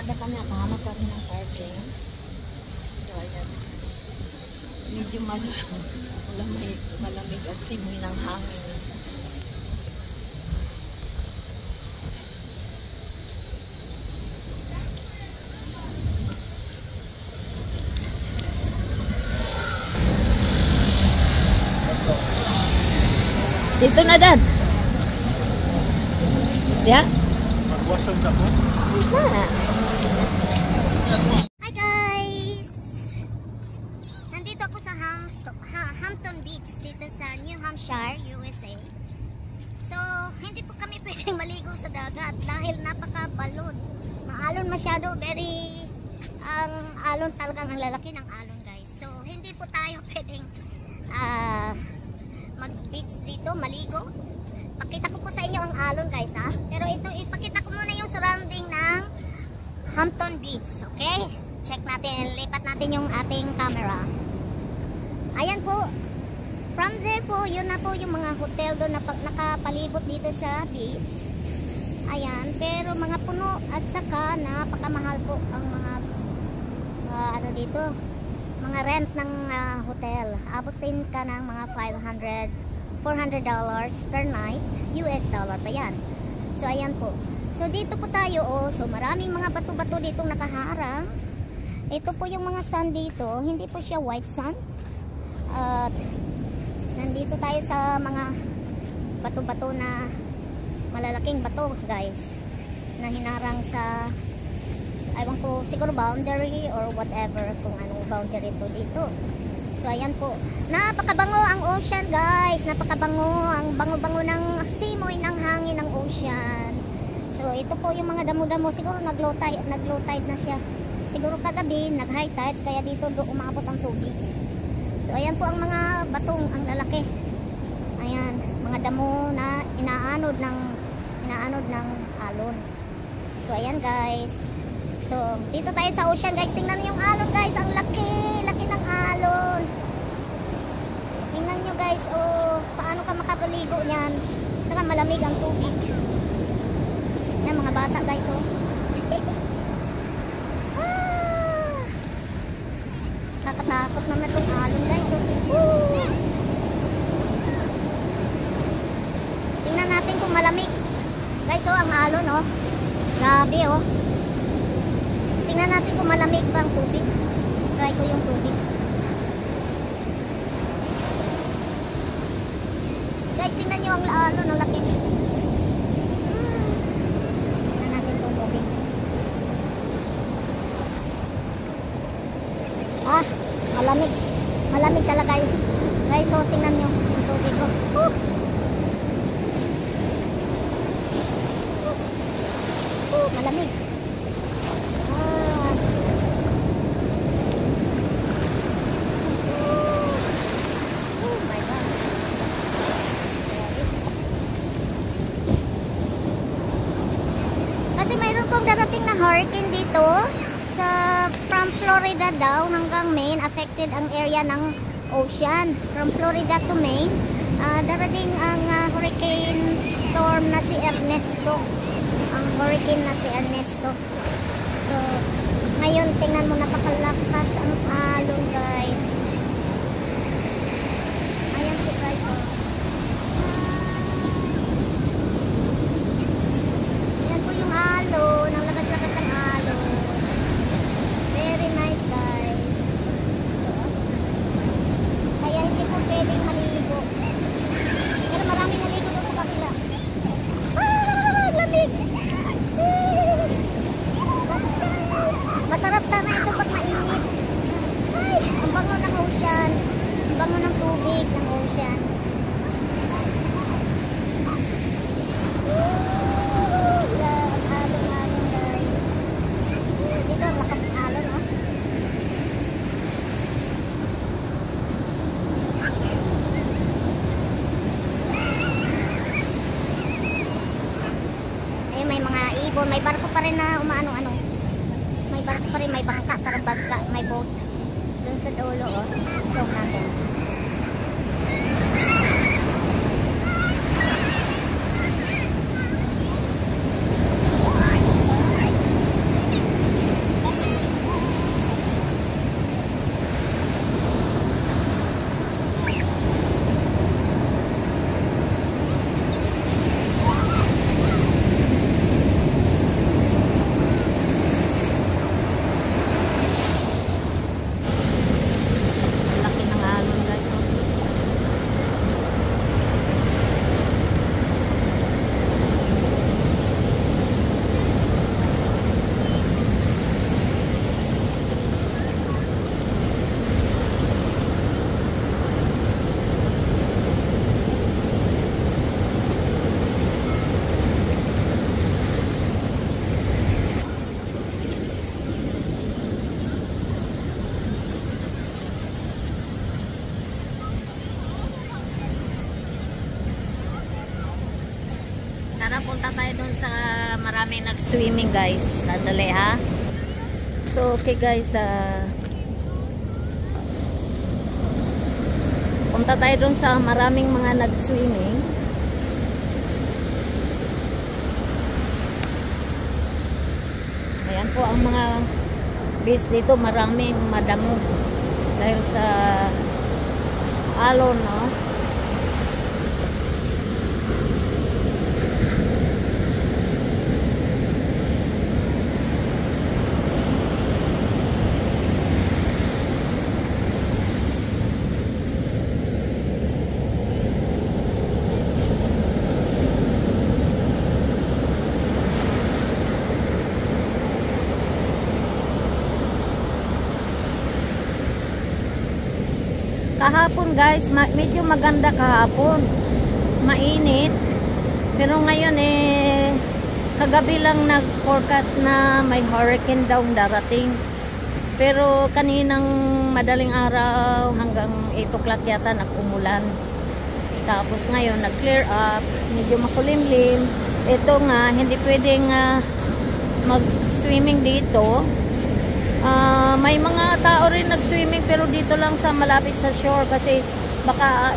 na kami, nakahanap kami ng parking. So, ayan. Medyo malamig at simoy ng hangin. Dito na, Dad. Ya? Magwasag na po. Hi guys! Nandito ako sa Hampton Beach dito sa New Hampshire, USA. So, hindi po kami pwedeng maligo sa dagat dahil napaka-balod. Maalon masyado, ang alon talagang ang lalaki ng alon guys. So, hindi po tayo pwedeng mag-beach dito, maligo. Pakita ko po sa inyo ang alon guys ha. Pero ito, ipakita ko muna yung surrounding ng Hampton Beach, okay? Check natin, lipat natin yung ating camera. Ayan po. From there po, yun na po yung mga hotel doon na nakapalibot dito sa beach. Ayan, pero mga puno at saka napakamahal po ang mga ano dito, mga rent ng hotel. Abutin ka ng mga $400 per night, US dollar pa yan. So ayan po. So dito po tayo, oh, so maraming mga bato-bato dito nakaharang. Ito po yung mga sand dito, hindi po siya white sand. At nandito tayo sa mga bato-bato na malalaking bato guys, na hinarang sa ewan ko, siguro boundary or whatever, kung anong boundary ito dito. So ayan po, napakabango ang ocean guys, napakabango, ang bango-bango ng simoy ng hangin ng ocean. So ito po yung mga damo-damo, siguro nag-low tide na siya. Siguro kagabi nag-high tide, kaya dito umabot ang tubig. So ayan po ang mga batong ang lalaki. Ayan, mga damo na inaanod ng alon. So ayan guys. So dito tayo sa ocean guys, tingnan niyo yung alon guys, ang laki ng alon. Tingnan niyo guys, oh, paano ka makapaligo niyan. Saka malamig ang tubig. Yan mga bata guys, oh. Nakatakot naman itong alon guys, oh. Tingnan natin kung malamig guys, oh, ang alon, oh. Grabe, oh. Tingnan natin kung malamig ba ang tubig. Try ko yung tubig. Guys, tingnan nyo ang alon, ang laki. Tingnan natin itong tubig. Ah, malamig. Malamig talaga yun. Guys, so tingnan nyo ang tubig ko. Malamig. Kasi mayroon pong darating na hurricane dito sa from Florida daw hanggang Maine, affected ang area ng ocean from Florida to Maine. Darating ang hurricane storm na si Ernesto, ang hurricane na si Ernesto. So ngayon tingnan mo, napakalakas ang alon guys. Ayan po guys, oh. Alon, ang lakas-lakas ng alon. Very nice guys. Kaya hindi po pwedeng maligo. Pero maraming naligo doon sa kabila. Lamig! Masarap sana ito pag mainit. Ay, ang bango ng ocean. Ang bango ng tubig ng ocean. May barko pa rin na umaano-ano. May barko pa rin, may bangka, parang bangka, may boat dun sa dulo, oh. So natin. sa maraming nag-swimming guys. Sandali ha. So okay guys, punta tayo dun sa maraming mga nag-swimming. Ayan po ang mga beach dito, maraming madamo dahil sa alon, no? Kahapon guys, medyo maganda kahapon. Mainit. Pero ngayon kagabi lang nag-forecast na may hurricane daw darating. Pero kaninang madaling araw hanggang 8 o'clock yata nag-umulan. Tapos ngayon nag-clear up, medyo makulimlim. Ito nga, hindi pwedeng mag-swimming dito. May mga tao rin nag-swimming pero dito lang sa malapit sa shore kasi baka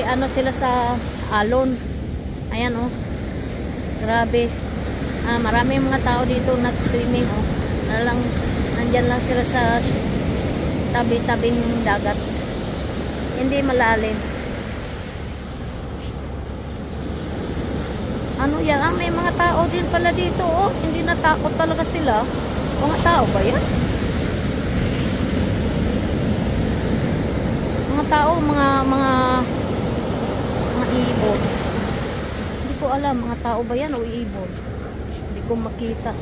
ano sila sa alon. Ayan oh. Grabe. Maraming mga tao dito nag-swimming oh. Nandyan lang sila sa tabi-tabing dagat. Hindi malalim. Ano yan? May mga tao din pala dito oh. Hindi natakot talaga sila. Mga tao ba yan? Mga tao, mga ibon. Hindi ko alam, mga tao ba yan o ibon? Hindi ko makita.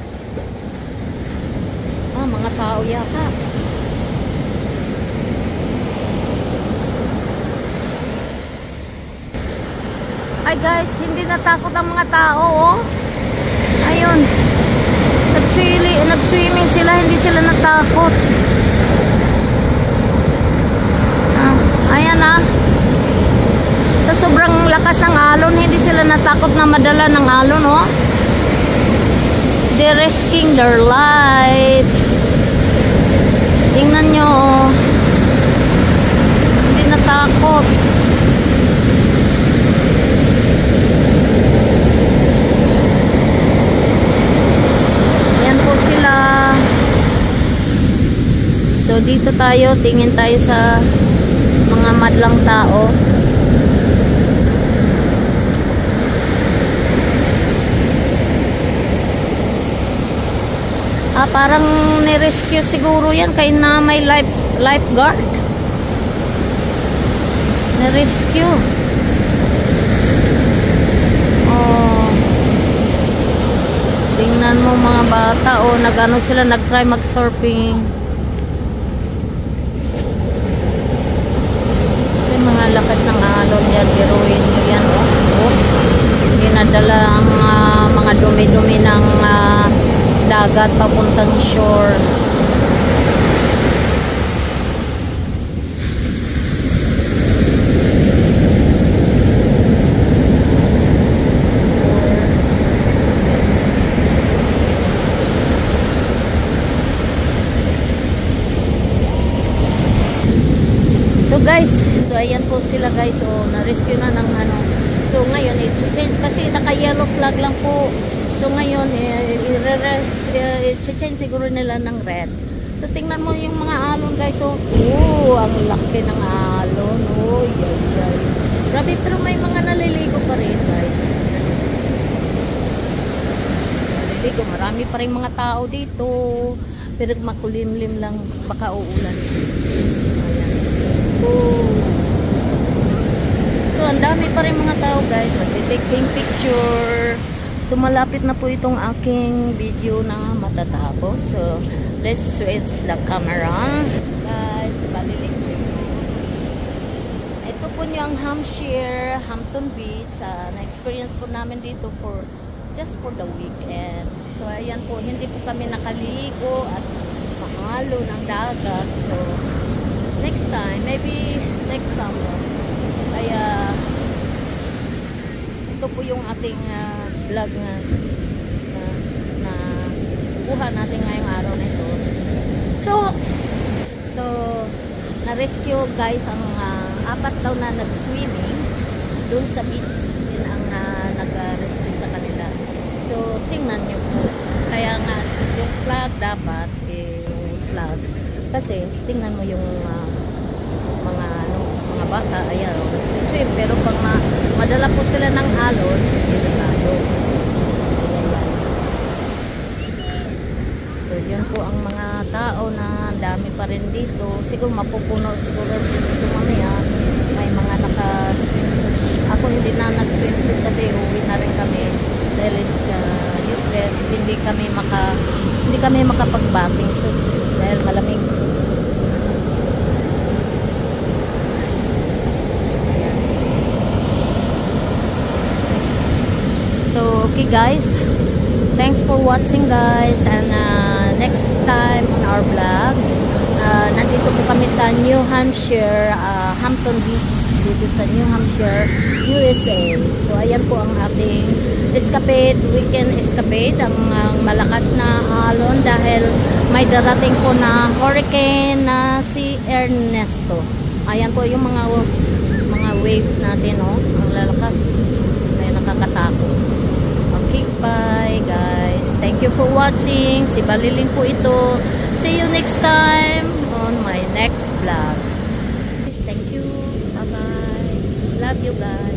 Mga tao yata. Ay guys, hindi natakot ang mga tao oh. Ayun. Nag-swimming sila, hindi sila natakot. Ayan sa sobrang lakas ng alon, hindi sila natakot na madala ng alon, oh. They're risking their lives. Tingnan nyo, oh. Hindi natakot. So dito tayo, tingin tayo sa mga madlang tao. Parang ni-rescue siguro yan kaya na may lifeguard. Ni-rescue. Oh. Tingnan mo mga bata, oh, nag-ano sila, nag-try mag-surfing. Mga lakas ng alon yan, biruin nyo yan oh. Dinadala ang mga dumi-dumi ng dagat papuntang shore. So guys, ayan po sila guys, na-rescue na ng ano. So ngayon, i-change kasi naka-yellow flag lang po. So ngayon, i-change siguro nila ng red. So tingnan mo yung mga alon guys, ang laki ng alon. Yay. Grabe, pero may mga naliligo pa rin guys. Naliligo, marami pa rin mga tao dito. Pero makulimlim lang, baka uulan. So ang dami pa rin mga tao guys, magti-taking picture. So malapit na po itong aking video na matatapos. So let's switch the camera guys. Balilik ko. Ito po yung Hampshire, Hampton Beach. Na-experience po namin dito just for the weekend. So ayan po, hindi po kami nakaligo at mahalo ng dagat. So next time, maybe next summer. Kaya ito po yung ating vlog na kuha natin ngayong araw na ito. So na-rescue guys ang 4 daw na nag-swimming doon sa beach. Yun ang nag-rescue sa kanila. So tingnan nyo po. Kaya nga yung flag dapat yung flag. Kasi tingnan mo yung mga bata, ayan, swim. Pero pag madala po sila ng alon, delikado. So yun po ang mga tao na dami pa rin dito. Siguro mapupuno siguro dito mamaya. May mga naka-swimsuit. Ako hindi na nag-swimsuit kasi uwi na rin kami. Dahil useless. Hindi kami makapag-bathing suit dahil malamig. So okay guys, thanks for watching guys, and next time on our vlog, nandito po kami sa New Hampshire, Hampton Beach, dito sa New Hampshire, USA. So ayan po ang ating escapade, weekend escapade, ang malakas na alon dahil may darating po na hurricane na si Ernesto. Ayan po yung mga waves natin, oh, ang lalakas, ay nakakatakot. Okay, bye guys. Thank you for watching. Si Balilin po ito. See you next time on my next vlog. Thank you. Bye-bye. Love you guys.